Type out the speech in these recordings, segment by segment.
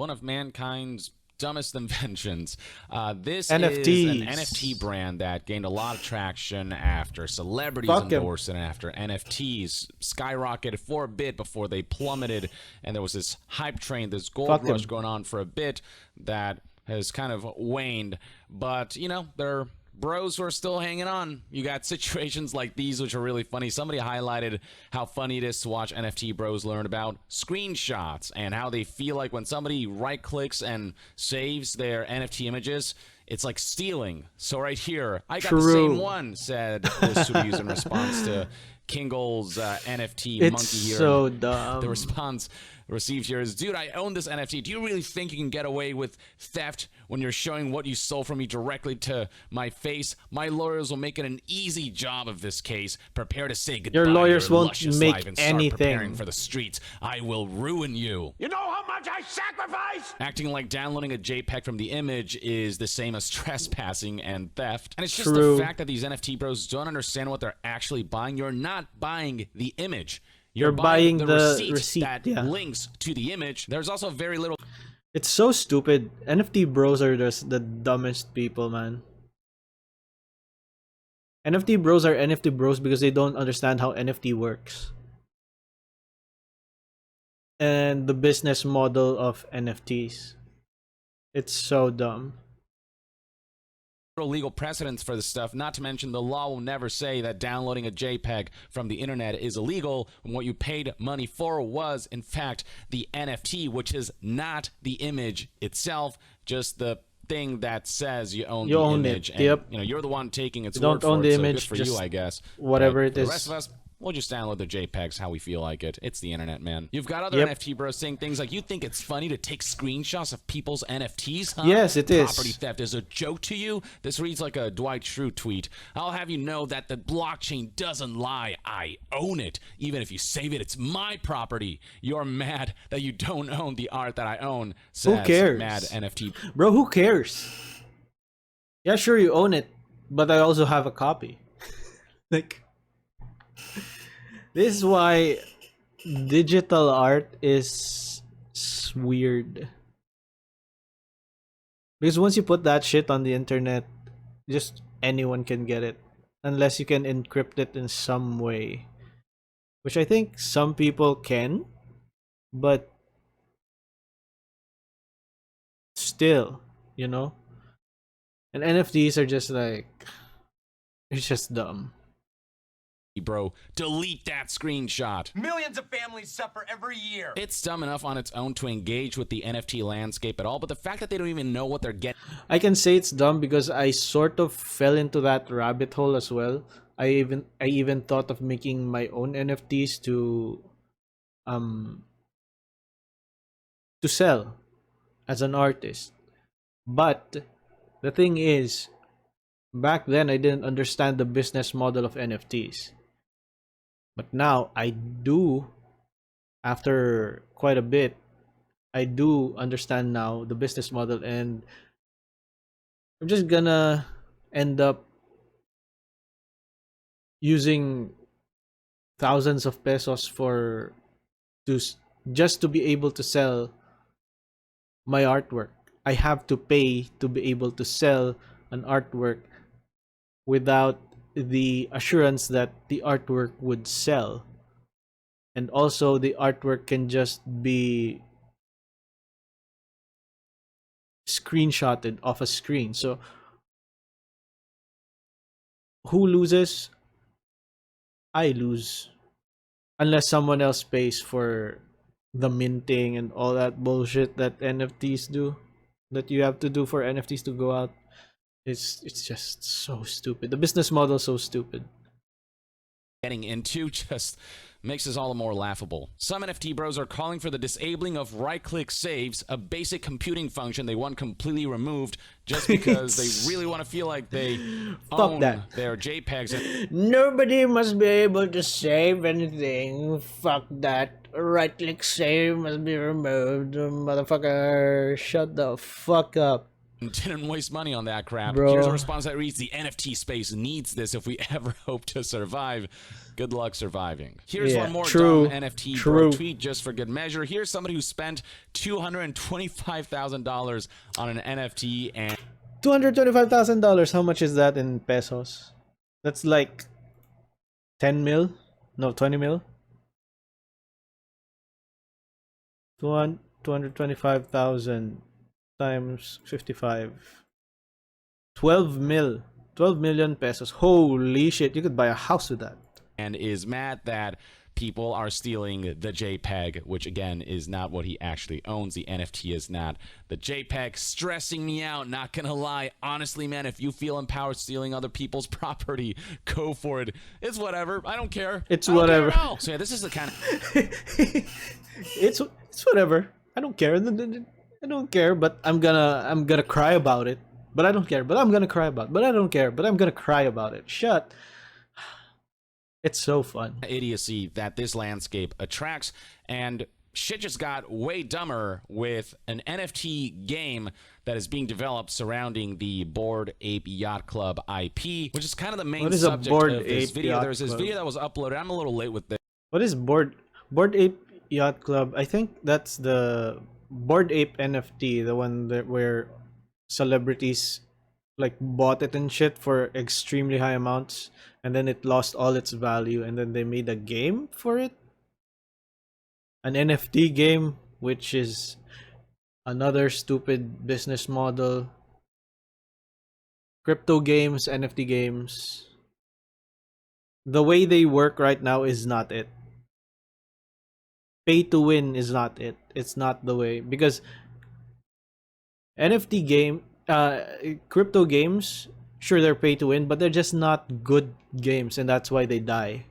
one of mankind's dumbest inventions. This NFTs. is an NFT brand that gained a lot of traction after celebrities Fuck 'em. endorsed it, and after NFTs skyrocketed for a bit before they plummeted, and there was this hype train, this gold Fuck 'em. rush going on for a bit that has kind of waned. But, you know, they're bros who are still hanging on. You got situations like these, which are really funny. Somebody highlighted how funny it is to watch NFT bros learn about screenshots and how they feel like when somebody right clicks and saves their NFT images, it's like stealing. So right here, I got the same one, said this user in response to Kingle's NFT It's monkey here. so dumb. The response received here is, dude, I own this NFT. Do you really think you can get away with theft when you're showing what you stole from me directly to my face? My lawyers will make it an easy job of this case. Prepare to say goodbye. Your lawyers to your won't luscious make life and start anything. preparing for the streets. I will ruin you. You know how much I sacrifice? Acting like downloading a JPEG from the image is the same as trespassing and theft. And it's just True. the fact that these NFT bros don't understand what they're actually buying. You're not buying the image. You're buying the receipt that links to the image. There's also very little. It's so stupid. NFT bros are just the dumbest people, man. NFT bros are NFT bros because they don't understand how NFT works. And the business model of NFTs. It's so dumb. Legal precedents for this stuff, not to mention the law will never say that downloading a JPEG from the internet is illegal when what you paid money for was in fact the NFT, which is not the image itself, just the thing that says you own the image. And, yep. you know, you're the one taking its You don't word own for the it, so image, good for just you, I guess. whatever But it is. the rest of us, we'll just download the JPEGs how we feel like it. It's the internet, man. You've got other Yep. NFT bros saying things like, you think it's funny to take screenshots of people's NFTs, huh? Yes, it is. Property theft is a joke to you? This reads like a Dwight Schrute tweet. I'll have you know that the blockchain doesn't lie. I own it. Even if you save it, it's my property. You're mad that you don't own the art that I own, says cares? Mad NFT. Bro, who cares? Yeah, sure, you own it, but I also have a copy. Like, this is why digital art is weird. Because once you put that shit on the internet, just anyone can get it. Unless you can encrypt it in some way. Which I think some people can, but still, you know? And NFTs are just like, it's just dumb. Bro, delete that screenshot. Millions of families suffer every year. It's dumb enough on its own to engage with the NFT landscape at all, but the fact that they don't even know what they're getting. I can say it's dumb because I sort of fell into that rabbit hole as well. I even thought of making my own NFTs to sell as an artist. But the thing is, back then I didn't understand the business model of NFTs. But now I do, after quite a bit, I do understand now the business model, and I'm just gonna end up using thousands of pesos just to be able to sell my artwork. I have to pay to be able to sell an artwork without the assurance that the artwork would sell. And also the artwork can just be screenshotted off a screen. So who loses? I lose. Unless someone else pays for the minting and all that bullshit that NFTs do, that you have to do for NFTs to go out. It's just so stupid. The business model is so stupid. Getting into just makes this all the more laughable. Some NFT bros are calling for the disabling of right-click saves, a basic computing function they want completely removed just because they really want to feel like they own their JPEGs. Nobody must be able to save anything. Fuck that. Right-click save must be removed. Motherfucker, shut the fuck up. didn't waste money on that crap. Bro. Here's a response that reads, the NFT space needs this if we ever hope to survive. Good luck surviving. Here's one more dumb NFT bro tweet just for good measure. Here's somebody who spent $225,000 on an NFT and $225,000. How much is that in pesos? That's like 10 mil? No, 20 mil? 225,000 times 55. 12 mil. 12 million pesos. Holy shit, you could buy a house with that. and is mad that people are stealing the JPEG, which again is not what he actually owns. The NFT is not the JPEG. Stressing me out, not gonna lie. Honestly, man, if you feel empowered stealing other people's property, go for it. It's whatever. I don't care. It's I don't whatever. care at all. So yeah, this is the kind of it's whatever. I don't care. I don't care, but I'm gonna cry about it. But I don't care. But I'm gonna cry about it. But I don't care. But I'm gonna cry about it. Shut. It's so fun. idiocy that this landscape attracts, and shit just got way dumber with an NFT game that is being developed surrounding the Bored Ape Yacht Club IP, which is kind of the main subject of this video. There's this video that was uploaded. I'm a little late with this. What is Bored Ape Yacht Club? I think that's the Bored Ape NFT, the one that where celebrities like bought it and shit for extremely high amounts, and then it lost all its value, and then they made a game for it, an NFT game, which is another stupid business model. Crypto games, NFT games, the way they work right now is not it. Pay to win is not it. It's not the way, because NFT game, crypto games, sure they're pay to win, but they're just not good games, and that's why they die.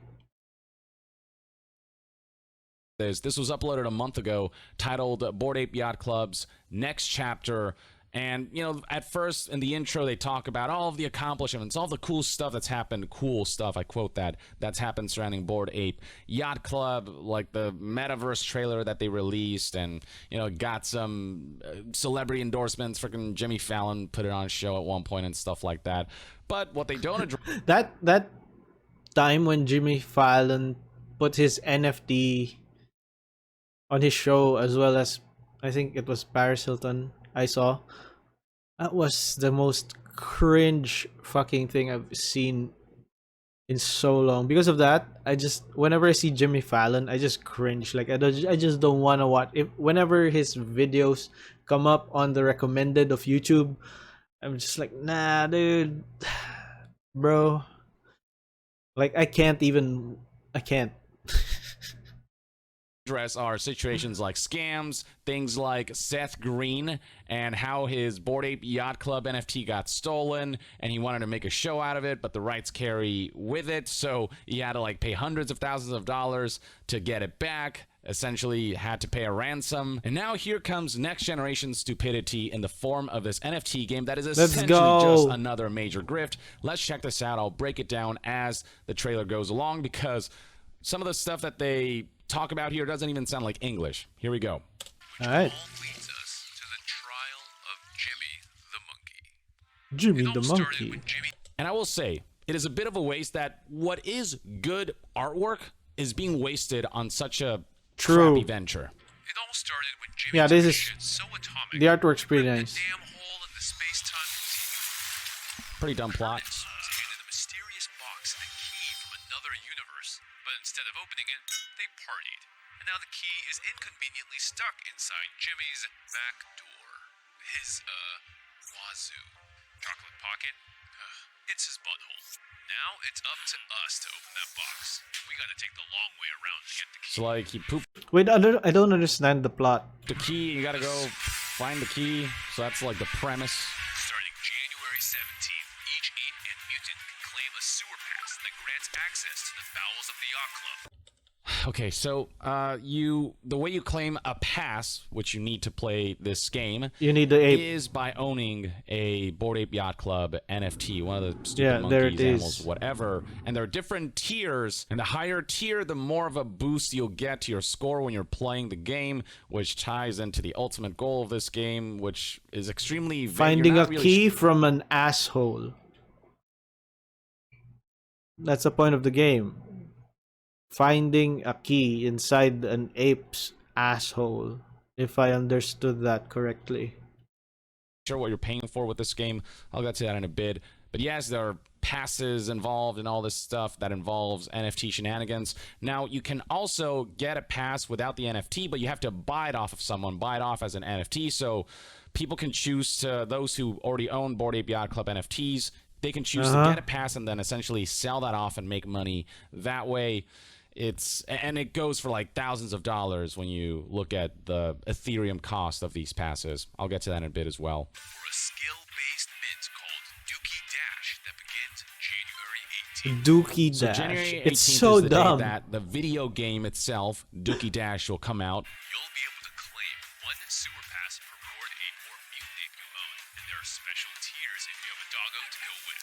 This was uploaded a month ago, titled Bored Ape Yacht Club's Next Chapter. And, you know, at first in the intro, they talk about all of the accomplishments, all the cool stuff that's happened, cool stuff, I quote that, that's happened surrounding Bored Ape Yacht Club, like the metaverse trailer that they released, and, you know, got some celebrity endorsements. Freaking Jimmy Fallon put it on a show at one point and stuff like that. But what they don't address... that time when Jimmy Fallon put his NFT on his show, as well as, I think it was Paris Hilton, I saw, that was the most cringe fucking thing I've seen in so long. Because of that, whenever I see Jimmy Fallon, I just cringe. Like I just don't want to watch. Whenever his videos come up on the recommended of YouTube, I'm just like, nah, dude, bro. Like I can't. Address are situations like scams, things like Seth Green and how his Bored Ape Yacht Club NFT got stolen, and he wanted to make a show out of it, but the rights carry with it, so he had to like pay hundreds of thousands of dollars to get it back. Essentially had to pay a ransom. And now here comes next generation stupidity in the form of this NFT game that is essentially just another major grift. Let's check this out. I'll break it down as the trailer goes along, because some of the stuff that they talk about here doesn't even sound like English. Here we go. All right. Leads us to the trial of Jimmy It the all monkey. started when Jimmy And I will say, it is a bit of a waste that what is good artwork is being wasted on such a crappy venture. It all started when Jimmy Yeah, this is so atomic, the artwork's pretty the nice. damn hole in the space-time continuum Pretty dumb plot. handed a mysterious box and a key from another universe. But instead of opening it, they partied. And now the key is inconveniently stuck inside Jimmy's back door. His, wazoo. Chocolate pocket? It's his butthole. Now it's up to us to open that box. We gotta take the long way around to get the key. So like he pooped Wait, I don't understand the plot. the key, you gotta go find the key. So that's like the premise. Starting January 17th, each ape and mutant can claim a sewer pass that grants access to the bowels of the yacht club. Okay, so the way you claim a pass, which you need to play this game, You need the ape. is by owning a Bored Ape Yacht Club NFT, one of the stupid Yeah, there monkeys, it animals, is. whatever. And there are different tiers, and the higher tier, the more of a boost you'll get to your score when you're playing the game, which ties into the ultimate goal of this game, which is extremely vague. Finding You're a not really key from an asshole. That's the point of the game. Finding a key inside an ape's asshole, if I understood that correctly. sure what you're paying for with this game. I'll get to that in a bit. But yes, there are passes involved and all this stuff that involves NFT shenanigans. Now, you can also get a pass without the NFT, but you have to buy it off of someone, buy it off as an NFT. So people can choose to, those who already own Bored Ape Yacht Club NFTs, they can choose to get a pass and then essentially sell that off and make money that way. And it goes for like thousands of dollars when you look at the Ethereum cost of these passes. I'll get to that in a bit as well. For a skill-based mint called Dookie Dash that begins January 18th. Dookie So Dash. January 18th It's so is the dumb. day that the video game itself, Dookie Dash, will come out. You'll be able to claim one sewer pass per bored ape or mutant ape you own, and there are special tiers if you have a doggo to go with.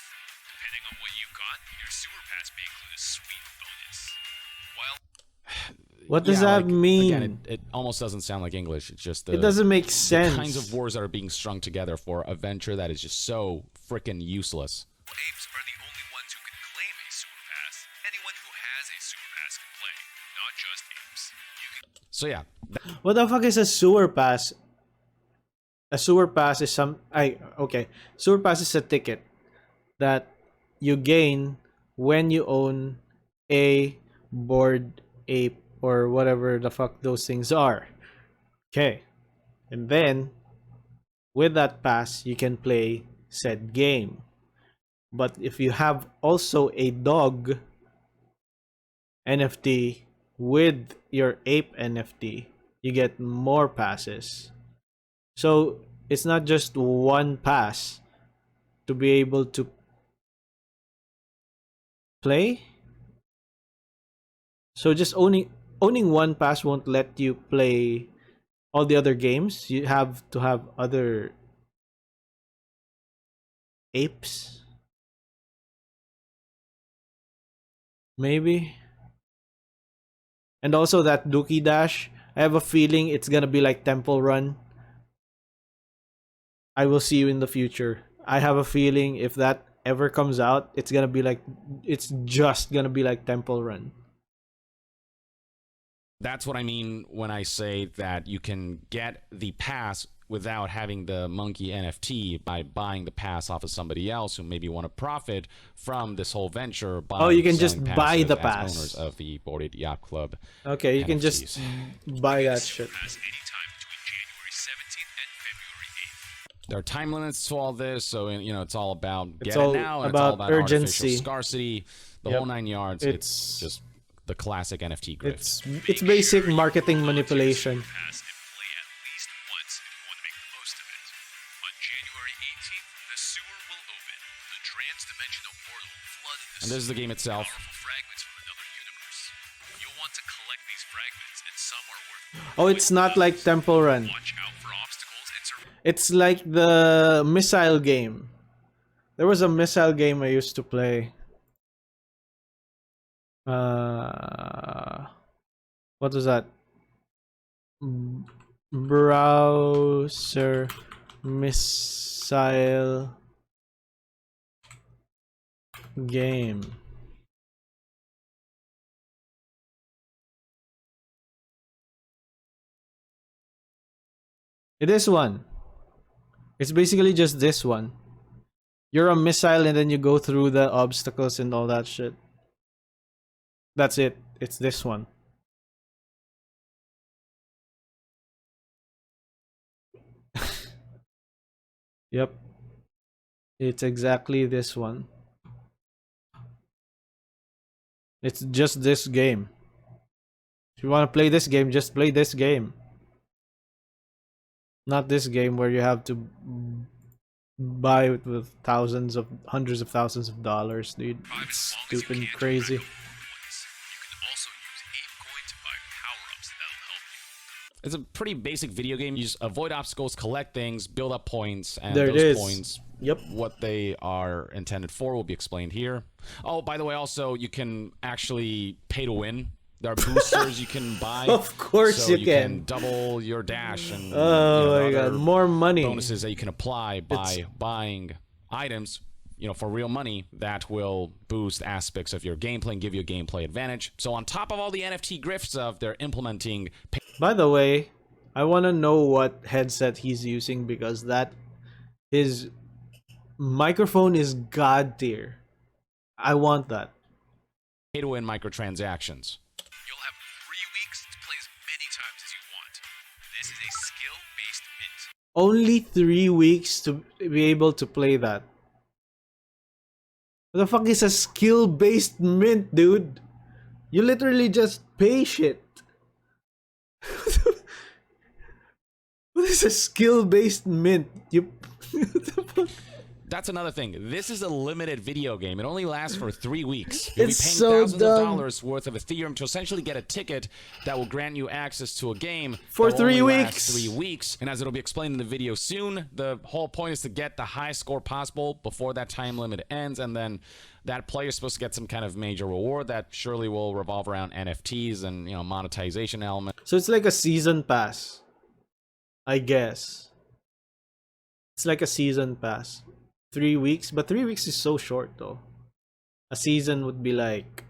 Depending on what you've got, your sewer pass may include a sweet bonus. While What does Yeah, that mean? Again, it almost doesn't sound like English. It's just It doesn't make the sense. kinds of words that are being strung together for a venture that is just so freaking useless. apes are the only ones who can claim a sewer pass. Anyone who has a sewer pass can play, not just apes. You can So yeah, What the fuck is a sewer pass? A sewer pass is okay. Sewer pass is a ticket that you gain when you own a bored ape or whatever the fuck those things are. Okay. And then with that pass you can play said game. But if you have also a dog NFT with your ape NFT, you get more passes. So it's not just one pass to be able to play. So just owning one pass won't let you play all the other games. You have to have other apes. Maybe. And also that Dookie Dash, I have a feeling it's gonna be like Temple Run. I will see you in the future. I have a feeling if that ever comes out, it's just gonna be like Temple Run. that's what I mean when I say that you can get the pass without having the monkey NFT by buying the pass off of somebody else who maybe want to profit from this whole venture. By You can just selling buy passes the as pass. owners of the Bored Ape Yacht Club. Okay, you can just NFTs. buy that shit. pass anytime between January 17th and February 8th. There are time limits to all this, so it's all about get all it now, and about it's all about urgency. artificial scarcity, the Yep. whole 9 yards. It's just the classic NFT grift. It's basic marketing manipulation. Pass and play at least once if you want to make the most of it. On January 18th, the sewer will open. The trans-dimensional portal will flood the And this is the game itself. powerful fragments from another universe. You'll want to collect these fragments, and some are worth. Oh, it's not like Temple Run. Watch out for obstacles and It's like the missile game. There was a missile game I used to play. What was that? Browser missile game. It is one. It's basically just this one. You're a missile and then you go through the obstacles and all that shit. That's it. It's this one. Yep. It's exactly this one. It's just this game. If you want to play this game, just play this game. Not this game where you have to buy it with hundreds of thousands of dollars, dude. It's stupid and crazy. You can also use ape coin to It's a pretty basic video game. You just avoid obstacles, collect things, build up points, and There it those is. points, Yep. what they are intended for, will be explained here. Oh, by the way, also, you can actually pay to win. There are boosters you can buy. Of course so you can. double your dash and Oh there my are god, other more money. bonuses that you can apply by buying items, for real money that will boost aspects of your gameplay and give you a gameplay advantage. So on top of all the NFT grift stuff, they're implementing. By the way, I want to know what headset he's using because his microphone is god tier. I want that. Pay to win microtransactions. You'll have 3 weeks to play as many times as you want. This is a skill-based mint. Only 3 weeks to be able to play that. What the fuck is a skill-based mint, dude? You literally just pay shit. What is a skill-based mint? You. What the fuck? That's another thing. This is a limited video game. It only lasts for 3 weeks. You'll It's be paying so thousands dumb. of dollars worth of Ethereum to essentially get a ticket that will grant you access to a game For that will 3 only last weeks. 3 weeks. And as it'll be explained in the video soon, the whole point is to get the highest score possible before that time limit ends, and then that player is supposed to get some kind of major reward that surely will revolve around NFTs and monetization element. So it's like a season pass, I guess. It's like a season pass. 3 weeks, but 3 weeks is so short though. A season would be like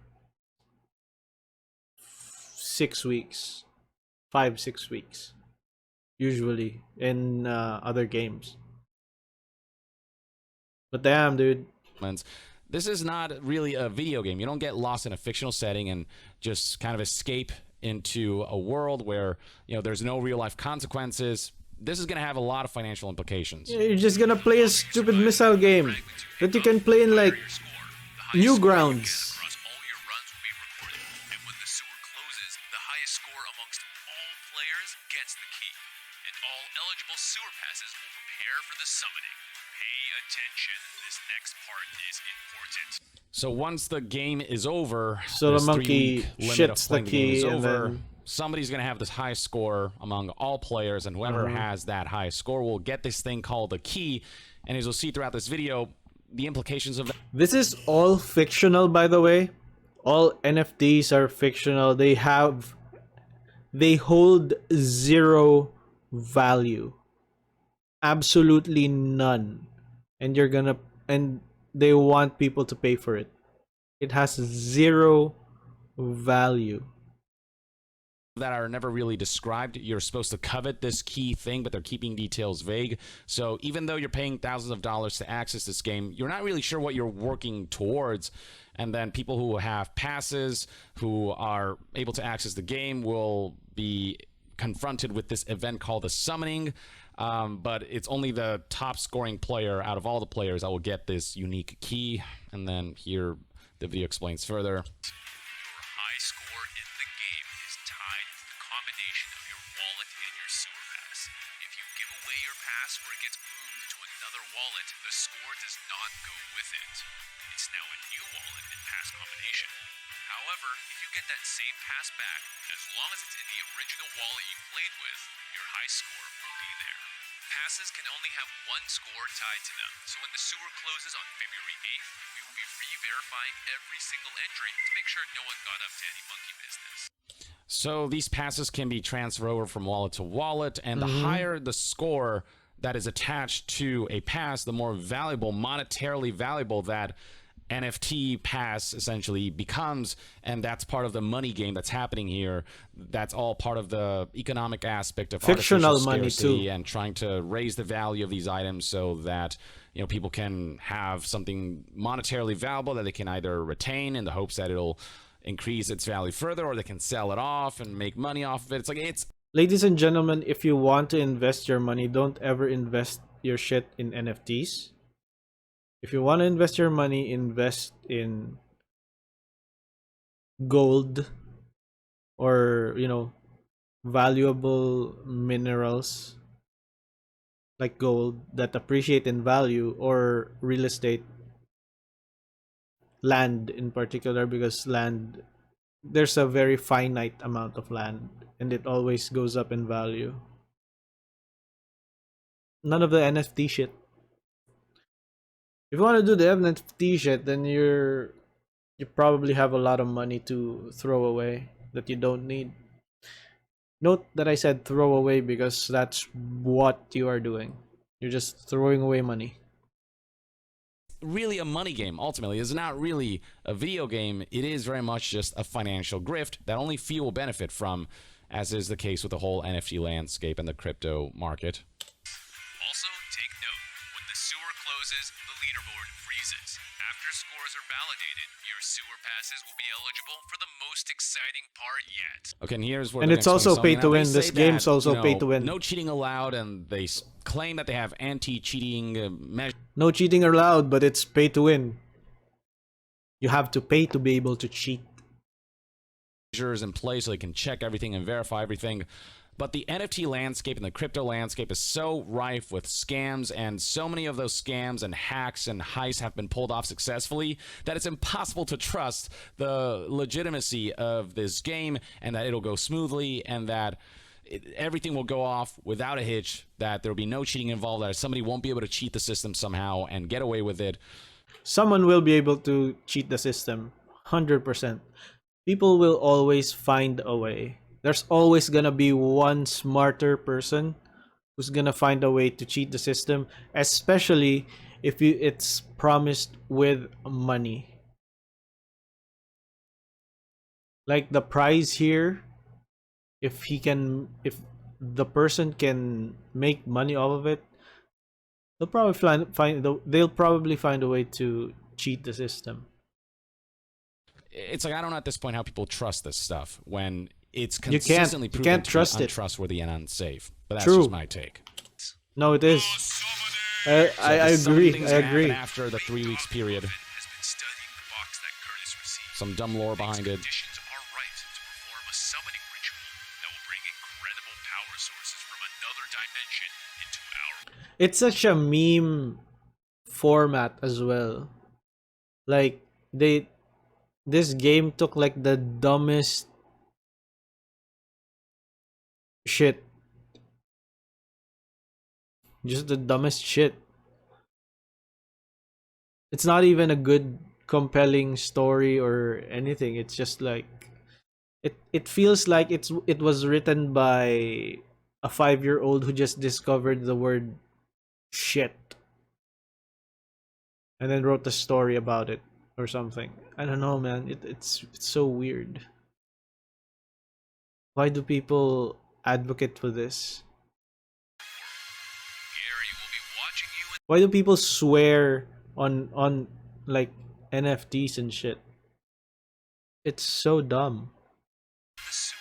6 weeks, 5-6 weeks, usually in other games. But damn, dude. This is not really a video game. You don't get lost in a fictional setting and just kind of escape into a world where there's no real life consequences. This is going to have a lot of financial implications. You're just gonna play a stupid missile game that you can play in like Newgrounds. Across all your runs will be recorded, and when the sewer closes, the highest score amongst all players gets the key. And all eligible sewer passes will prepare for the summoning. Pay attention, this next part is important. So once the game is over, So the this monkey 3-week limit of shits the playing game is key and over, then- somebody's going to have this high score among all players, and whoever has that high score will get this thing called the key. And as you'll see throughout this video, the implications of that. This is all fictional, by the way. All NFTs are fictional. They hold zero value. Absolutely none. And they want people to pay for it. It has zero value. That are never really described. You're supposed to covet this key thing, but they're keeping details vague. So even though you're paying thousands of dollars to access this game, you're not really sure what you're working towards. And then people who have passes, who are able to access the game, will be confronted with this event called the summoning. But it's only the top scoring player out of all the players that will get this unique key. And then here the video explains further. Your high score in the game is tied to the combination of your wallet and your sewer pass. If you give away your pass or it gets moved to another wallet, the score does not go with it. It's now a new wallet and pass combination. However, if you get that same pass back, as long as it's in the original wallet you played with, your high score will be there. Passes can only have one score tied to them, so when the sewer closes on February 8th, we will be re-verifying every single entry to make sure no one got up to any monkey business. So these passes can be transferred over from wallet to wallet, and the higher the score that is attached to a pass, the more valuable, monetarily valuable that NFT pass essentially becomes, and that's part of the money game that's happening here. That's all part of the economic aspect of Fictional artificial money, scarcity too. and trying to raise the value of these items so that people can have something monetarily valuable that they can either retain in the hopes that it'll increase its value further, or they can sell it off and make money off of it. It's Ladies and gentlemen, if you want to invest your money, don't ever invest your shit in NFTs. If you want to invest your money, invest in gold or, valuable minerals like gold that appreciate in value, or real estate, land in particular, because land there's a very finite amount of land, and it always goes up in value. None of the NFT shit. If you want to do the NFT shit, then you probably have a lot of money to throw away that you don't need. Note that I said throw away because that's what you are doing. You're just throwing away money. Really a money game. Ultimately, it's not really a video game. It is very much just a financial grift that only few will benefit from, as is the case with the whole NFT landscape and the crypto market. Also, take note, when the sewer closes, the leaderboard freezes. After scores are validated, your sewer passes will be eligible for the most exciting part yet. Okay, and here's where And they're it's gonna also explain pay something. to Now, win. they This say game's that, also pay to win. No cheating allowed, and they claim that they have anti-cheating No cheating allowed, but it's pay to win. You have to pay to be able to cheat. measures in place so they can check everything and verify everything. But the NFT landscape and the crypto landscape is so rife with scams, and so many of those scams and hacks and heists have been pulled off successfully that it's impossible to trust the legitimacy of this game, and that it'll go smoothly, and that everything will go off without a hitch, that there will be no cheating involved, that somebody won't be able to cheat the system somehow and get away with it. Someone will be able to cheat the system. 100%. People will always find a way. There's always gonna be one smarter person who's gonna find a way to cheat the system, especially if it's promised with money. Like the prize here, if the person can make money off of it, they'll probably find a way to cheat the system. It's like, I don't know at this point how people trust this stuff when it's You consistently proven can't to trust be it. untrustworthy and unsafe. But that's True. just my take. No, it is. I So the summoning agree. thing's I gonna agree. happen after the 3 weeks period. Has been studying the box that Curtis received. Some dumb lore behind it. Conditions are right to perform a summoning ritual that will bring incredible power sources from another dimension into our world. It's such a meme format as well. Like this game took like the dumbest shit. Just the dumbest shit. It's not even a good compelling story or anything. It's just like it feels like it was written by a 5-year-old who just discovered the word shit and then wrote a story about it or something. I don't know, man. It's so weird. Why do people advocate for this? Gary will be watching you in Why do people swear on like NFTs and shit? It's so dumb. the sewer.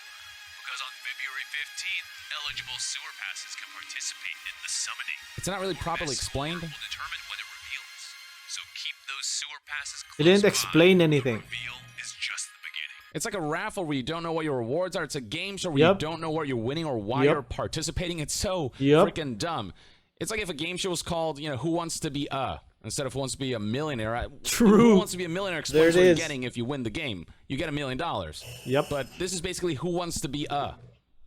Because on February 15th, eligible sewer passes can participate in the summoning. It's not really properly explained. Will determine when it reveals. So keep those sewer passes close It didn't by. explain anything. The reveal is just the beginning. It's like a raffle where you don't know what your rewards are. It's a game show where Yep. you don't know what you're winning or why Yep. you're participating. It's so Yep. freaking dumb. It's like if a game show was called, Who Wants to Be instead of Who Wants to Be a Millionaire. True. Who Wants to Be a Millionaire There explains it what you're is. getting if you win the game. You get $1 million. Yep. But this is basically Who Wants to Be a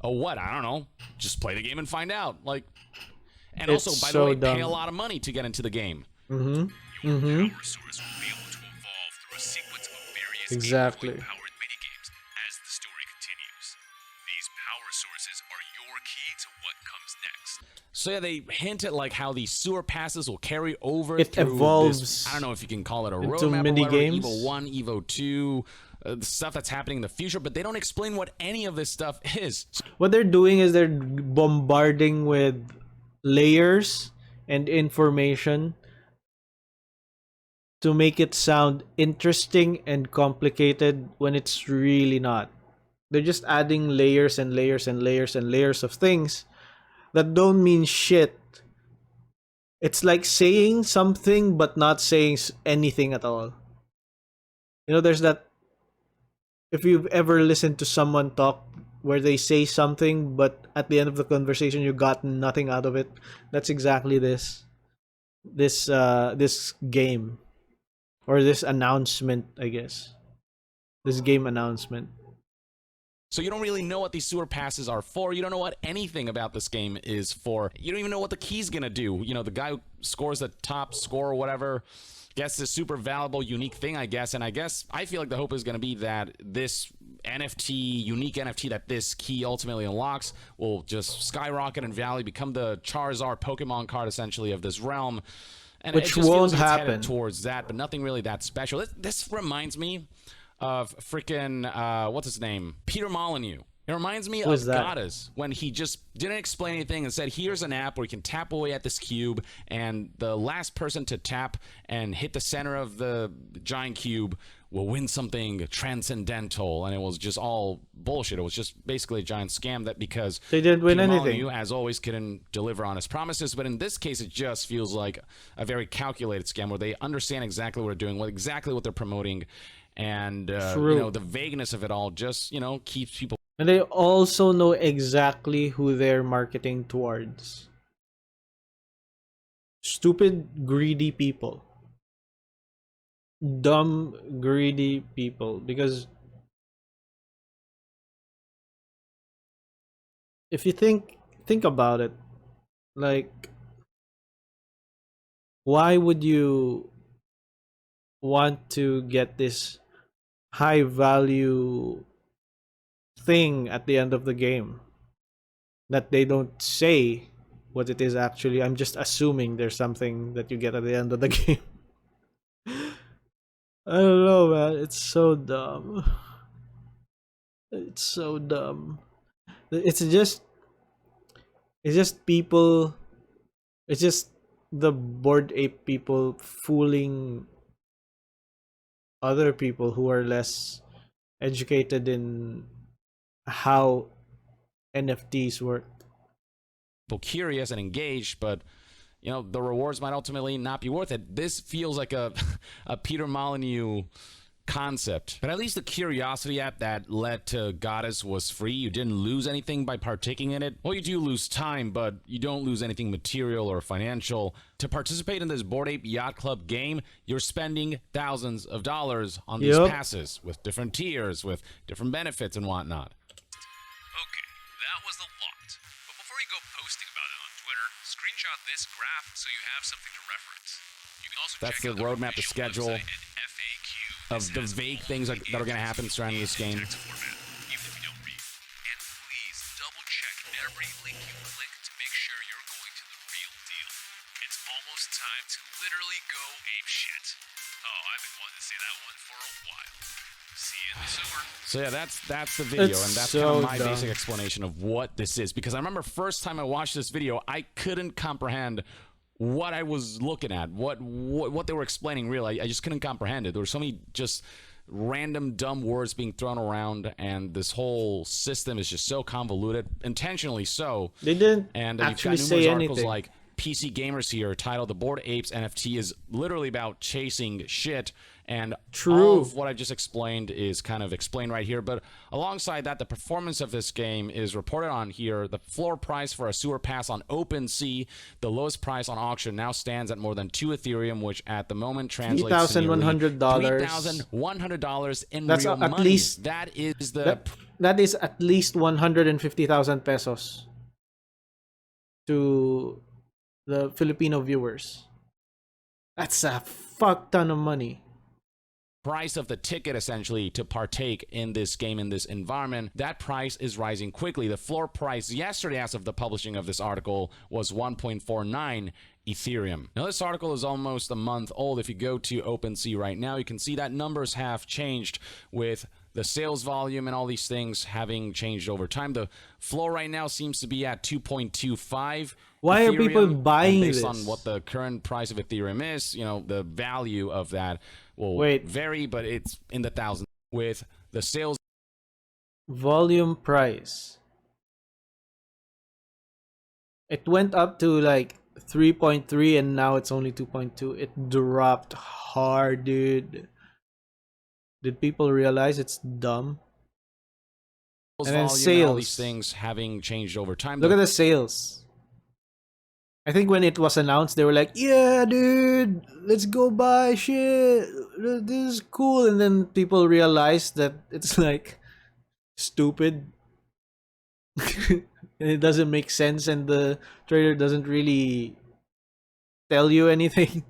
what? I don't know. Just play the game and find out. And It's also, by so the way, dumb. pay a lot of money to get into the game. Power source will be able to evolve through a sequence of various Exactly. powered minigames as the story continues. These power sources are your key to what comes next. So yeah, they hint at like how these sewer passes will carry over. It through evolves this, I don't know if you can call it a into roadmap or mini whatever. games. Evo 1, Evo 2, the stuff that's happening in the future, but they don't explain what any of this stuff is. What they're doing is they're bombarding with layers and information to make it sound interesting and complicated when it's really not. They're just adding layers and layers and layers and layers of things that don't mean shit. It's like saying something but not saying anything at all. There's that. If you've ever listened to someone talk where they say something but at the end of the conversation you got nothing out of it, that's exactly this game, or this announcement, I guess. This game announcement. So you don't really know what these sewer passes are for. You don't know what anything about this game is for. You don't even know what the key's gonna do. You know, the guy who scores the top score or whatever gets this super valuable, unique thing, I guess. And I feel like the hope is gonna be that this NFT, unique NFT that this key ultimately unlocks will just skyrocket in value, become the Charizard Pokemon card essentially of this realm. And Which it just won't feels like it's happen. headed towards that, but nothing really that special. This reminds me of freaking what's his name, Peter Molyneux. It reminds me of Goddess when he just didn't explain anything and said, here's an app where you can tap away at this cube, and the last person to tap and hit the center of the giant cube will win something transcendental. And it was just all bullshit. It was just basically a giant scam, that because They didn't win Peter anything. Molyneux, as always, couldn't deliver on his promises. But in this case, it just feels like a very calculated scam where they understand exactly what they're doing, exactly what they're promoting. And the vagueness of it all just keeps people. And they also know exactly who they're marketing towards. Stupid, greedy people. Dumb, greedy people. Because if you think about it, like, why would you want to get this high value thing at the end of the game that they don't say what it is actually? I'm just assuming there's something that you get at the end of the game. I don't know, man. It's so dumb. It's so dumb. It's just people. It's just the Bored Ape people fooling other people who are less educated in how NFTs work. People curious and engaged, but the rewards might ultimately not be worth it. This feels like a Peter Molyneux concept. But at least the Curiosity app that led to Goddess was free. You didn't lose anything by partaking in it. Well, you do lose time, but you don't lose anything material or financial. To participate in this Bored Ape Yacht Club game, you're spending thousands of dollars on these passes with different tiers, with different benefits and whatnot. Okay, that was the lot. But before you go posting about it on Twitter, screenshot this graph so you have something to reference. You can also That's check the out roadmap, the official schedule website and FAQ of the vague things that are going to happen surrounding this game. text format, even if you don't read. And please double check every link you click to make sure you're going to the real deal. It's almost time to literally go ape shit. Oh, I've been wanting to say that one for a while. See you in the sewer. So yeah, that's the video, It's and that's so kind of my dumb. basic explanation of what this is. Because I remember first time I watched this video, I couldn't comprehend what I was looking at, what they were explaining. Really, I just couldn't comprehend it. There were so many just random dumb words being thrown around, and this whole system is just so convoluted, intentionally so. They didn't And actually you've got say numerous articles anything. like PC Gamers here titled "The Bored Apes NFT is literally about chasing shit." And True. all of what I just explained is kind of explained right here. But alongside that, the performance of this game is reported on here. The floor price for a sewer pass on OpenSea, the lowest price on auction, now stands at more than 2 Ethereum, which at the moment translates to nearly $3,100. $3,100 in That's real at money. least- That is the that is at least 150,000 pesos to the Filipino viewers. That's a fuck ton of money. price of the ticket essentially to partake in this game, in this environment. That price is rising quickly. The floor price yesterday, as of the publishing of this article, was 1.49 Ethereum. Now this article is almost a month old. If you go to OpenSea right now, you can see that numbers have changed with the sales volume and all these things having changed over time. The floor right now seems to be at 2.25. Why are people Ethereum, buying and based this? on what the current price of Ethereum is, the value of that will vary, but it's in the thousands. With the sales Volume price. It went up to like 3.3 and now it's only 2.2. It dropped hard, dude. Did people realize it's dumb? And then volume and all these sales. things having changed over time. Look at the sales. I think when it was announced, they were like, yeah, dude, let's go buy shit. This is cool. And then people realized that it's like stupid. And it doesn't make sense, and the trader doesn't really tell you anything.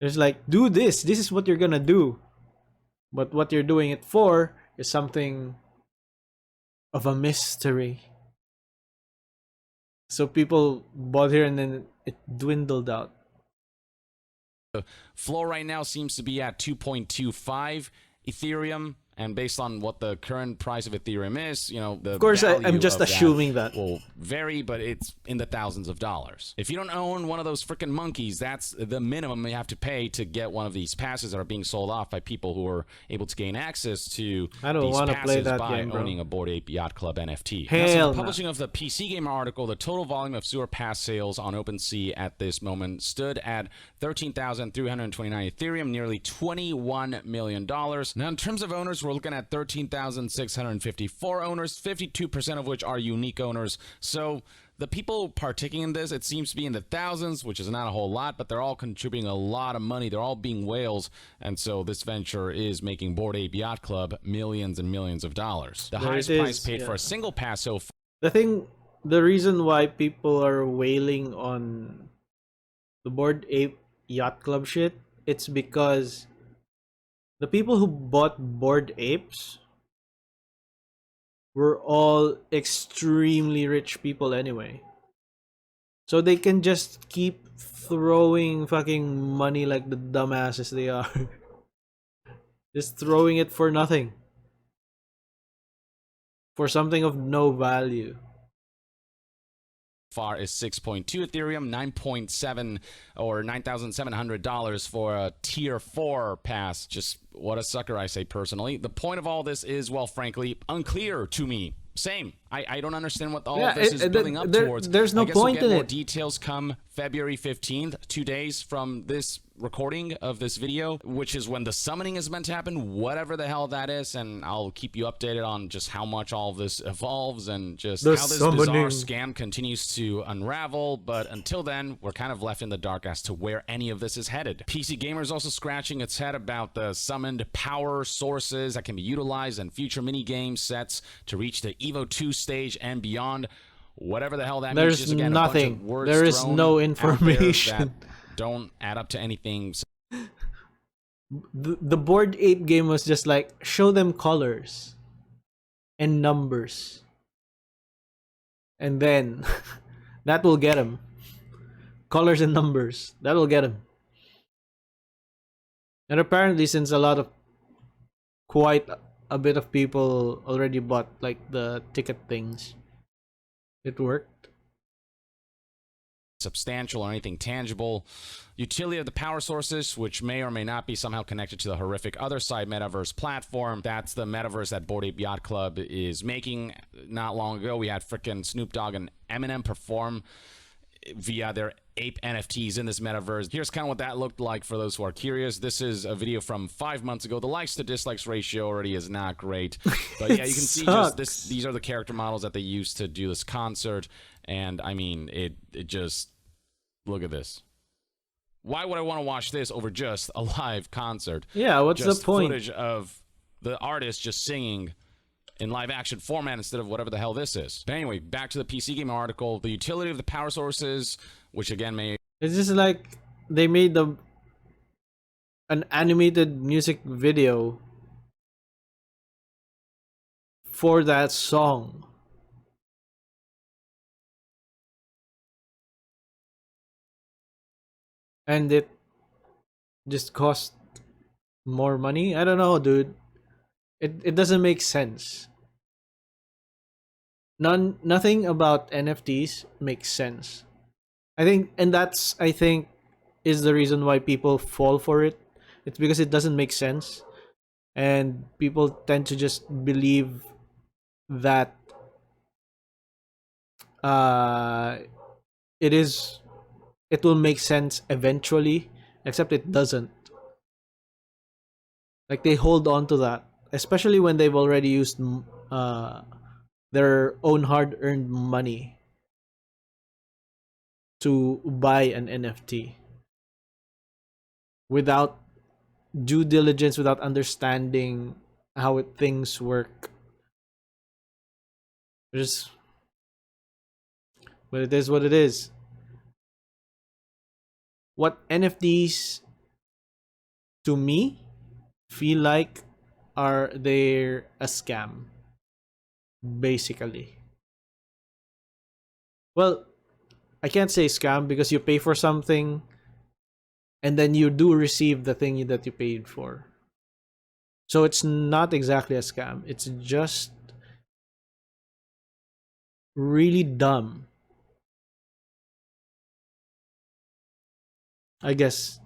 There's like, do this. This is what you're gonna do. But what you're doing it for is something of a mystery. So people bought here and then it dwindled out. Floor right now seems to be at 2.25 Ethereum, and based on what the current price of Ethereum is, you know, the Of course, value I'm just of assuming that. will vary, but it's in the thousands of dollars. If you don't own one of those freaking monkeys, that's the minimum you have to pay to get one of these passes that are being sold off by people who are able to gain access to I don't these wanna passes play that by game, bro. owning a Bored Ape Yacht Club NFT. Hell Now, so no. the publishing of the PC Gamer article, the total volume of sewer pass sales on OpenSea at this moment stood at 13,329 Ethereum, nearly $21 million. Now, in terms of owners, we're looking at 13,654 owners, 52% of which are unique owners. So the people partaking in this, it seems to be in the thousands, which is not a whole lot, but they're all contributing a lot of money. They're all being whales, and so this venture is making Bored Ape Yacht Club millions and millions of dollars. The There highest it price is, paid yeah. for a single pass so far. The reason why people are wailing on the Bored Ape Yacht Club shit, it's because the people who bought Bored Apes were all extremely rich people anyway. So they can just keep throwing fucking money like the dumbasses they are. Just throwing it for nothing. For something of no value. Far is 6.2 Ethereum, 9.7 or $9,700 for a tier 4 pass. Just what a sucker, I say personally. The point of all this is, well, frankly, unclear to me. Same. I don't understand what all of this is building up towards. There's no I guess point we'll get in more it. details come February 15th, 2 days from this recording of this video, which is when the summoning is meant to happen, whatever the hell that is, and I'll keep you updated on just how much all of this evolves and just The how this summoning. bizarre scam continues to unravel. But until then, we're kind of left in the dark as to where any of this is headed. PC Gamer is also scratching its head about the summoned power sources that can be utilized in future mini-game sets to reach the Evo 2 stage and beyond. Whatever the hell that means. There's Just again, nothing. A bunch of words There is thrown no out there information. that don't add up to anything. The Bored Ape game was just like, show them colors and numbers. And then that will get them. Colors and numbers. That will get them. And apparently, since quite a bit of people already bought like the ticket things, it worked. Substantial or anything tangible. Utility of the power sources, which may or may not be somehow connected to the horrific other side metaverse platform. That's the metaverse that Bored Ape Yacht Club is making. Not long ago, we had frickin' Snoop Dogg and Eminem perform via their ape NFTs in this metaverse. Here's kind of what that looked like for those who are curious. This is a video from 5 months ago. The likes to dislikes ratio already is not great. But yeah, you can see just this. These are the character models that they used to do this concert. And I mean, it just, look at this. Why would I want to watch this over just a live concert? Yeah, what's Just the point? footage of the artist just singing in live action format instead of whatever the hell this is. But anyway, back to the PC Gamer article. The utility of the power sources, which again may... It's just like they made an animated music video for that song. And it just cost more money? I don't know, dude. It doesn't make sense. Nothing about NFTs makes sense. I think is the reason why people fall for it. It's because it doesn't make sense, and people tend to just believe that it will make sense eventually, except it doesn't. Like, they hold on to that, especially when they've already used their own hard-earned money to buy an NFT without due diligence, without understanding how things work. Just, but it is what it is. What NFTs to me feel like are they're a scam, basically. Well, I can't say scam because you pay for something and then you do receive the thing that you paid for. So it's not exactly a scam. It's just really dumb. I guess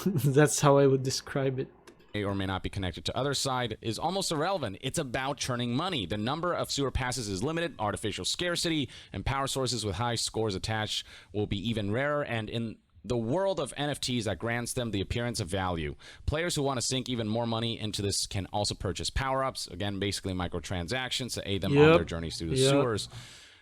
that's how I would describe it. Or may not be connected to other side is almost irrelevant. It's about churning money. The number of sewer passes is limited, artificial scarcity, and power sources with high scores attached will be even rarer, and in the world of NFTs that grants them the appearance of value. Players who want to sink even more money into this can also purchase power-ups, again, basically microtransactions to aid them on their journeys through the sewers.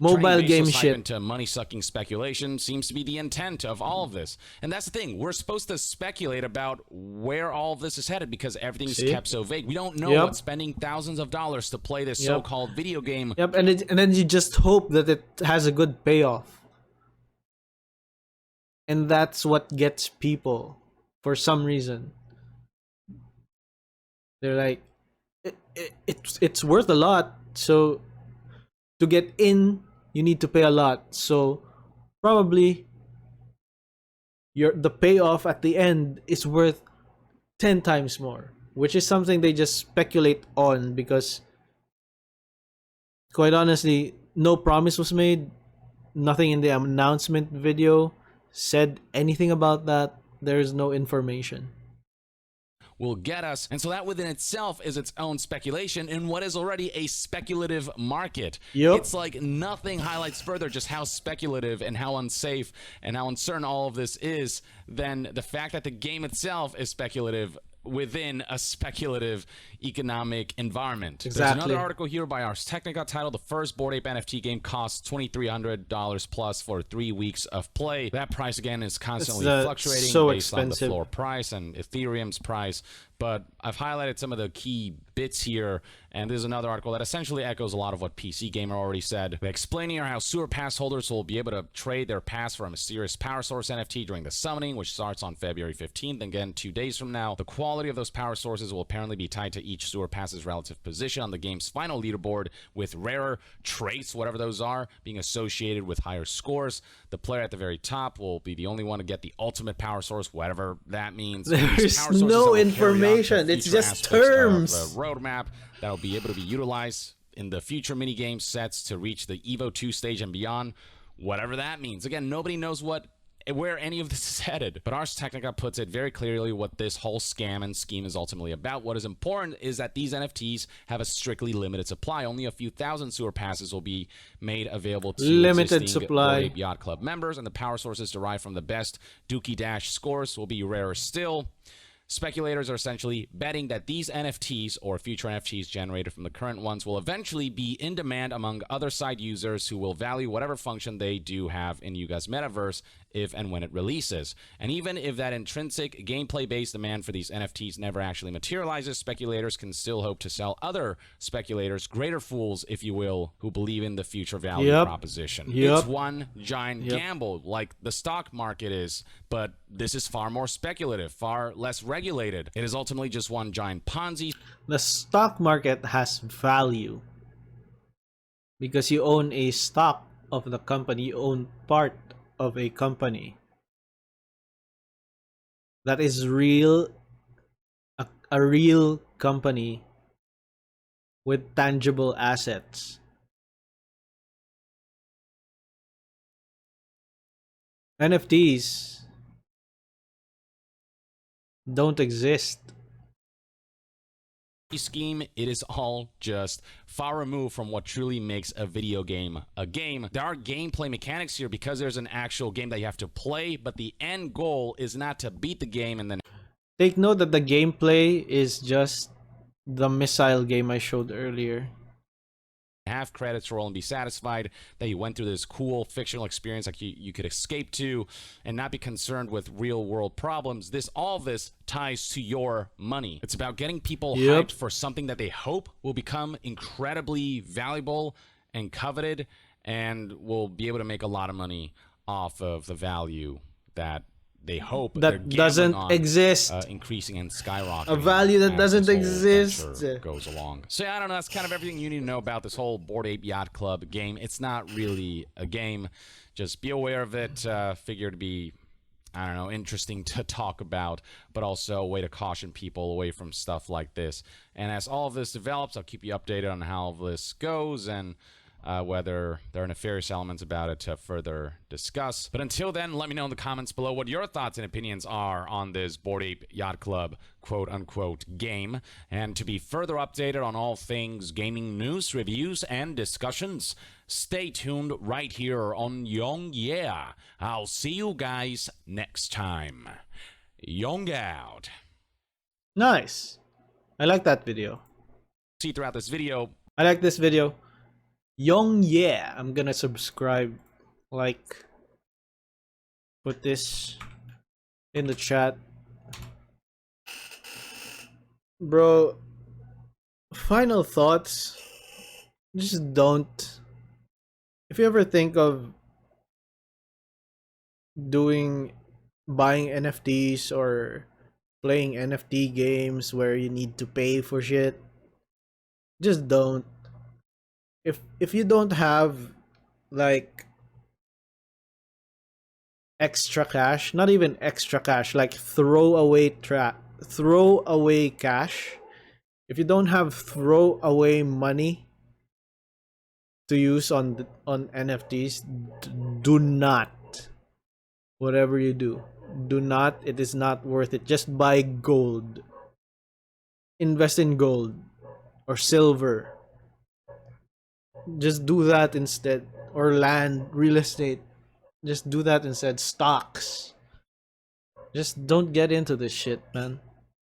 Mobile Turning game baseless hype shit. into money-sucking speculation seems to be the intent of all of this. And that's the thing. We're supposed to speculate about where all of this is headed because everything's kept so vague. We don't know what spending thousands of dollars to play this so-called video game. Yep, and then you just hope that it has a good payoff. And that's what gets people for some reason. They're like, it's worth a lot, so to get in, you need to pay a lot. So probably the payoff at the end is worth 10 times more, which is something they just speculate on because, quite honestly, no promise was made. Nothing in the announcement video said anything about that. There's no information. Will get us. And so that within itself is its own speculation in what is already a speculative market. It's like nothing highlights further just how speculative and how unsafe and how uncertain all of this is than the fact that the game itself is speculative within a speculative economic environment. There's another article here by Ars Technica titled "The First Bored Ape NFT Game Costs $2,300 plus for 3 weeks of play." That price again is constantly fluctuating based on the floor price and Ethereum's price. But I've highlighted some of the key bits here, and there's another article that essentially echoes a lot of what PC Gamer already said, explaining how sewer pass holders will be able to trade their pass for a mysterious power source NFT during the summoning, which starts on February 15th, again 2 days from now. The quality of those power sources will apparently be tied to each sewer pass's relative position on the game's final leaderboard, with rarer traits, whatever those are, being associated with higher scores. The player at the very top will be the only one to get the ultimate power source, whatever that means. There's no information. It's just terms. A roadmap that will be able to be utilized in the future minigame sets to reach the Evo 2 stage and beyond, whatever that means. Again, nobody knows where any of this is headed, but Ars Technica puts it very clearly what this whole scam and scheme is ultimately about. What is important is that these NFTs have a strictly limited supply. Only a few thousand sewer passes will be made available to limited existing supply Bored Ape Yacht Club members, and the power sources derived from the best Dookie Dash scores will be rarer still. Speculators are essentially betting that these NFTs or future NFTs generated from the current ones will eventually be in demand among other side users who will value whatever function they do have in Yuga's metaverse if and when it releases. And even if that intrinsic gameplay-based demand for these NFTs never actually materializes, speculators can still hope to sell other speculators, greater fools, if you will, who believe in the future value proposition. It's one giant gamble, like the stock market is, but this is far more speculative, far less regulated. It is ultimately just one giant Ponzi. The stock market has value because you own a stock of the company, you own part of a company that is real, a real company with tangible assets. NFTs don't exist. Scheme, it is all just far removed from what truly makes a video game a game. There are gameplay mechanics here because there's an actual game that you have to play, but the end goal is not to beat the game and then take note that the gameplay is just the missile game I showed earlier. have credits roll and be satisfied that you went through this cool fictional experience like you could escape to and not be concerned with real world problems. All this ties to your money. It's about getting people hyped for something that they hope will become incredibly valuable and coveted, and will be able to make a lot of money off of the value that they hope they're That gambling doesn't on, exist. increasing and skyrocketing. A value that as doesn't this whole exist. venture goes along. So yeah, I don't know. That's kind of everything you need to know about this whole Bored Ape Yacht Club game. It's not really a game. Just be aware of it. Figure to be, I don't know, interesting to talk about, but also a way to caution people away from stuff like this. And as all of this develops, I'll keep you updated on how this goes and whether there are nefarious elements about it to further discuss. But until then, let me know in the comments below what your thoughts and opinions are on this Bored Ape Yacht Club quote-unquote game. And to be further updated on all things gaming news, reviews, and discussions, stay tuned right here on Young Yeah. I'll see you guys next time. Young out. Nice. I like that video. See you throughout this video. I like this video. Young Yeah. I'm gonna subscribe. Like. Put this in the chat. Bro. Final thoughts. Just don't. If you ever think of buying NFTs or playing NFT games where you need to pay for shit, just don't. If you don't have like extra cash, not even extra cash, like throwaway cash. If you don't have throwaway money to use on NFTs, do not. Whatever you do, do not. It is not worth it. Just buy gold. Invest in gold or silver. Just do that instead. Or land, real estate. Just do that instead. Stocks. Just don't get into this shit, man.